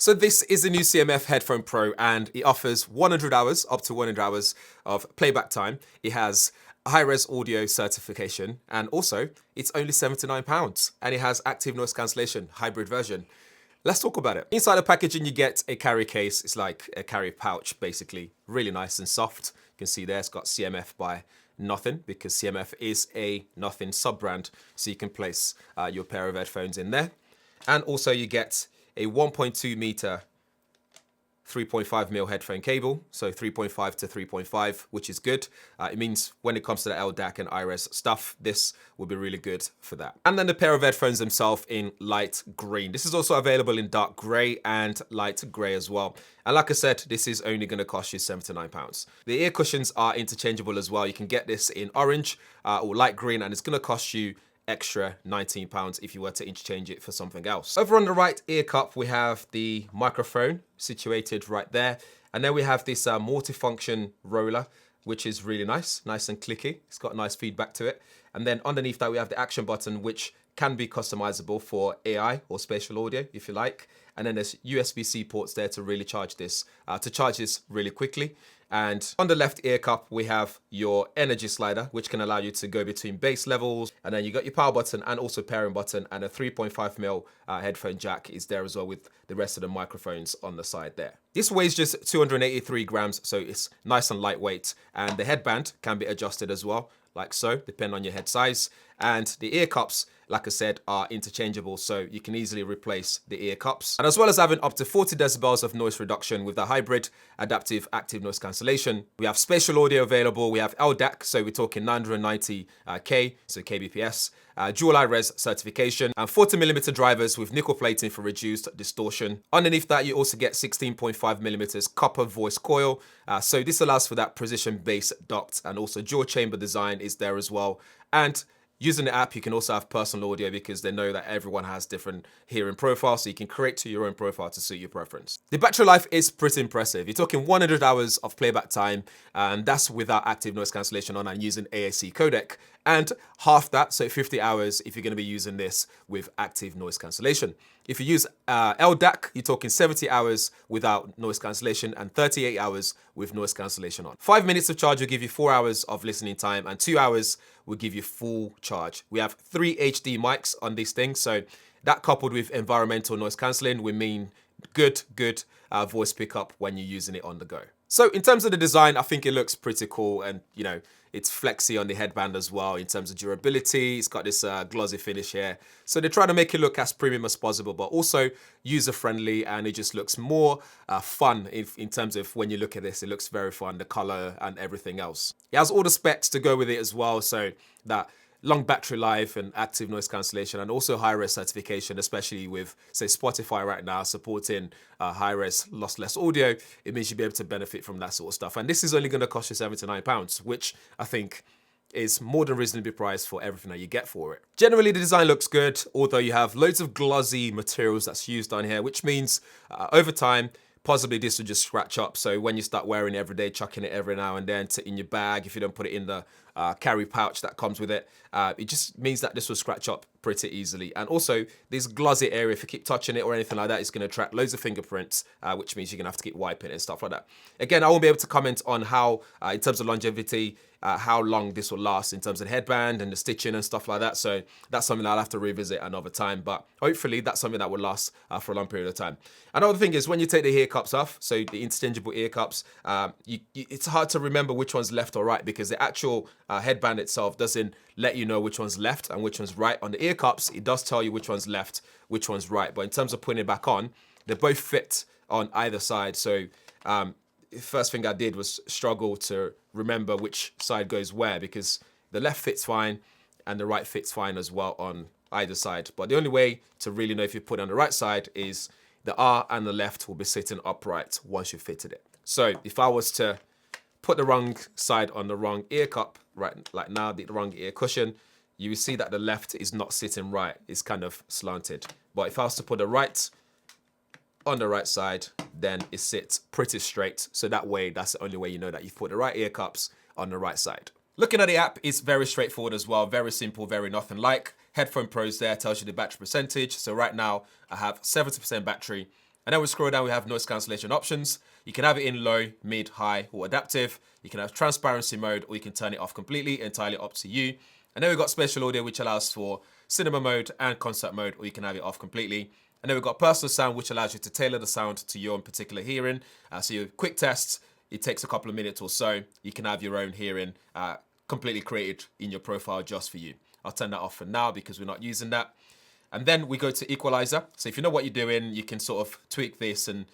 So this is the new CMF Headphone Pro, and it offers 100 hours, up to 100 hours of playback time. It has high-res audio certification, and also it's only £79, and it has active noise cancellation, hybrid version. Let's talk about it. Inside the packaging, you get a carry case. It's like a carry pouch, basically. Really nice and soft. You can see there it's got CMF by Nothing, because CMF is a Nothing sub-brand, so you can place your pair of headphones in there. And also you get a 1.2 meter 3.5mm headphone cable, so 3.5 to 3.5, which is good. It means when it comes to the LDAC and iRes stuff, this will be really good for that. And then the pair of headphones themselves in light green. This is also available in dark grey and light grey as well. And like I said, this is only going to cost you £79. The ear cushions are interchangeable as well. You can get this in orange or light green, and it's going to cost you extra £19 if you were to interchange it for something else. Over on the right ear cup, we have the microphone situated right there. And then we have this multifunction roller, which is really nice and clicky. It's got nice feedback to it. And then underneath that, we have the action button, which can be customizable for AI or spatial audio, if you like. And then there's USB-C ports there to really charge this, really quickly. And on the left ear cup, we have your energy slider, which can allow you to go between bass levels. And then you got your power button and also pairing button, and a 3.5mm headphone jack is there as well, with the rest of the microphones on the side there. This weighs just 283 grams, so it's nice and lightweight. And the headband can be adjusted as well, like so, depending on your head size. And the ear cups, like I said, are interchangeable, so you can easily replace the ear cups. And as well as having up to 40 decibels of noise reduction with the hybrid adaptive active noise cancellation, we have spatial audio available. We have LDAC, so we're talking 990K, so kbps, dual iRes certification, and 40mm drivers with nickel plating for reduced distortion. Underneath that, you also get 16.5mm copper voice coil, so this allows for that precision bass duct, and also dual chamber design is there as well. And using the app, you can also have personal audio, because they know that everyone has different hearing profiles, so you can create to your own profile to suit your preference. The battery life is pretty impressive. You're talking 100 hours of playback time, and that's without active noise cancellation on and using AAC codec. And half that, so 50 hours if you're going to be using this with active noise cancellation. If you use LDAC, you're talking 70 hours without noise cancellation and 38 hours with noise cancellation on. 5 minutes of charge will give you 4 hours of listening time, and 2 hours will give you full charge. We have 3 HD mics on this thing, so that coupled with environmental noise cancelling will mean good voice pickup when you're using it on the go. So in terms of the design, I think it looks pretty cool, and you know, it's flexy on the headband as well in terms of durability. It's got this glossy finish here. So they're trying to make it look as premium as possible, but also user-friendly, and it just looks more fun in terms of when you look at this. It looks very fun, the color and everything else. It has all the specs to go with it as well, so that long battery life and active noise cancellation, and also high-res certification, especially with, say, Spotify right now supporting high-res lossless audio. It means you'll be able to benefit from that sort of stuff. And this is only going to cost you £79, which I think is more than reasonably priced for everything that you get for it. Generally, the design looks good, although you have loads of glossy materials that's used on here, which means over time, possibly this will just scratch up. So when you start wearing it every day, chucking it every now and then in your bag, if you don't put it in the carry pouch that comes with it, it just means that this will scratch up pretty easily. And also this glossy area, if you keep touching it or anything like that, it's going to attract loads of fingerprints, which means you're going to have to keep wiping it and stuff like that. Again, I won't be able to comment on how, in terms of longevity, how long this will last in terms of the headband and the stitching and stuff like that. So that's something I'll have to revisit another time, but hopefully that's something that will last for a long period of time. Another thing is when you take the ear cups off, so the interchangeable ear cups, it's hard to remember which one's left or right, because the actual headband itself doesn't let you know which one's left and which one's right. On the ear cups, it does tell you which one's left, which one's right. But in terms of putting it back on, they both fit on either side. So first thing I did was struggle to remember which side goes where, because the left fits fine and the right fits fine as well on either side. But the only way to really know if you put it on the right side is the R and the left will be sitting upright once you fitted it. So if I was to put the wrong side on the wrong ear cup, right, like now, the wrong ear cushion, you will see that the left is not sitting right. It's kind of slanted. But if I was to put the right on the right side, then it sits pretty straight. So that way, that's the only way you know that you've put the right ear cups on the right side. Looking at the app, it's very straightforward as well. Very simple, very nothing like. Headphone Pros there tells you the battery percentage. So right now I have 70% battery. And then we scroll down, we have noise cancellation options. You can have it in low, mid, high, or adaptive. You can have transparency mode, or you can turn it off completely, entirely up to you. And then we've got spatial audio, which allows for cinema mode and concert mode, or you can have it off completely. And then we've got personal sound, which allows you to tailor the sound to your own particular hearing. So your quick tests, it takes a couple of minutes or so. You can have your own hearing completely created in your profile just for you. I'll turn that off for now because we're not using that. And then we go to equalizer. So if you know what you're doing, you can sort of tweak this, and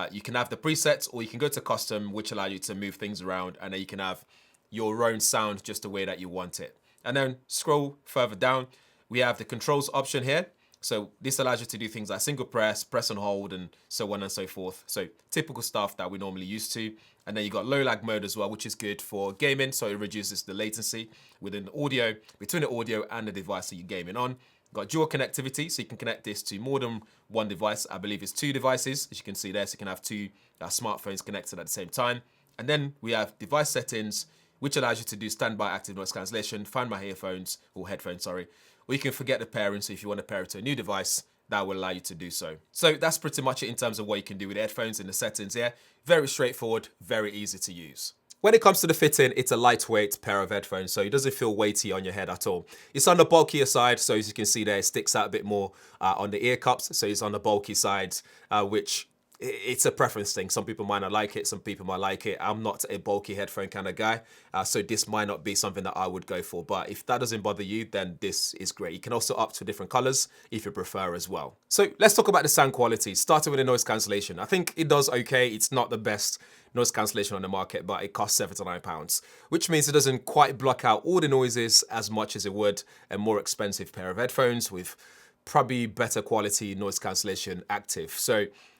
you can have the presets, or you can go to custom, which allow you to move things around, and then you can have your own sound just the way that you want it. And then scroll further down, we have the controls option here. So this allows you to do things like single press, press and hold, and so on and so forth. So typical stuff that we normally used to. And then you got low lag mode as well, which is good for gaming. So it reduces the latency within the audio, between the audio and the device that you're gaming on. Got dual connectivity, so you can connect this to more than one device. I believe it's 2 devices, as you can see there. So you can have 2 smartphones connected at the same time. And then we have device settings, which allows you to do standby active noise cancellation, find my earphones, or headphones, sorry. Or you can forget the pairing, so if you want to pair it to a new device, that will allow you to do so. So that's pretty much it in terms of what you can do with headphones in the settings here. Very straightforward, very easy to use. When it comes to the fitting, it's a lightweight pair of headphones, so it doesn't feel weighty on your head at all. It's on the bulkier side, so as you can see there, it sticks out a bit more on the ear cups, so it's on the bulky side, which it's a preference thing. Some people might not like it, some people might like it. I'm not a bulky headphone kind of guy, so this might not be something that I would go for. But if that doesn't bother you, then this is great. You can also opt for different colors if you prefer as well. So let's talk about the sound quality, starting with the noise cancellation. I think it does okay. It's not the best noise cancellation on the market, but it costs £79, which means it doesn't quite block out all the noises as much as it would a more expensive pair of headphones with probably better quality noise cancellation active.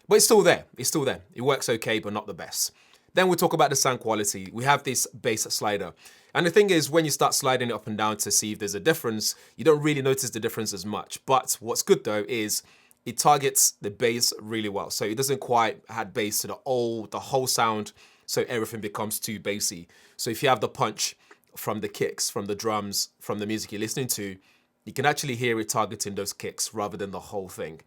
But it's still there. It's still there. It works okay, but not the best. Then we'll talk about the sound quality. We have this bass slider. And the thing is, when you start sliding it up and down to see if there's a difference, you don't really notice the difference as much. But what's good though is it targets the bass really well. So it doesn't quite add bass to the whole sound, so everything becomes too bassy. So if you have the punch from the kicks, from the drums, from the music you're listening to, you can actually hear it targeting those kicks rather than the whole thing.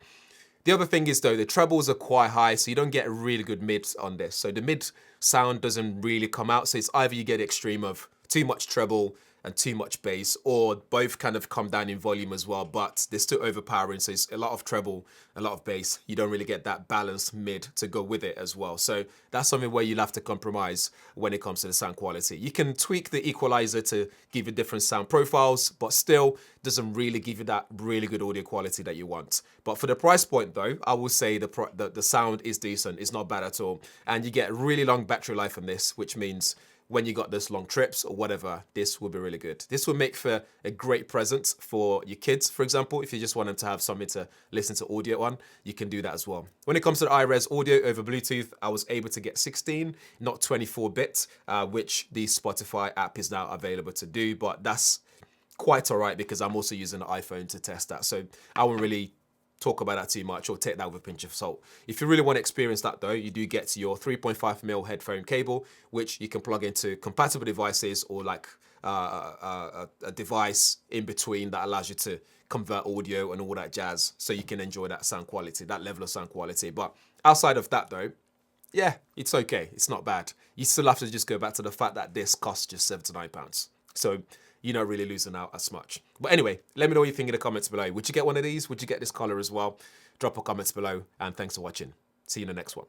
The other thing is though, the trebles are quite high, so you don't get a really good mid on this. So the mid sound doesn't really come out. So it's either you get extreme of too much treble and too much bass, or both kind of come down in volume as well, but they're still overpowering. So it's a lot of treble, a lot of bass. You don't really get that balanced mid to go with it as well. So that's something where you'll have to compromise when it comes to the sound quality. You can tweak the equalizer to give you different sound profiles, but still doesn't really give you that really good audio quality that you want. But for the price point though, I will say the sound is decent. It's not bad at all. And you get really long battery life on this, which means when you got those long trips or whatever, this will be really good. This will make for a great present for your kids, for example. If you just want them to have something to listen to audio on, you can do that as well. When it comes to the iRes audio over Bluetooth, I was able to get 16, not 24-bit, which the Spotify app is now available to do, but that's quite all right because I'm also using the iPhone to test that. So I won't really talk about that too much or take that with a pinch of salt. If you really want to experience that though, you do get your 3.5mm headphone cable, which you can plug into compatible devices or like a device in between that allows you to convert audio and all that jazz, so you can enjoy that sound quality, that level of sound quality. But outside of that though, yeah, it's okay. It's not bad. You still have to just go back to the fact that this costs just £79. So you're not really losing out as much. But anyway, let me know what you think in the comments below. Would you get one of these? Would you get this color as well? Drop a comments below, and thanks for watching. See you in the next one.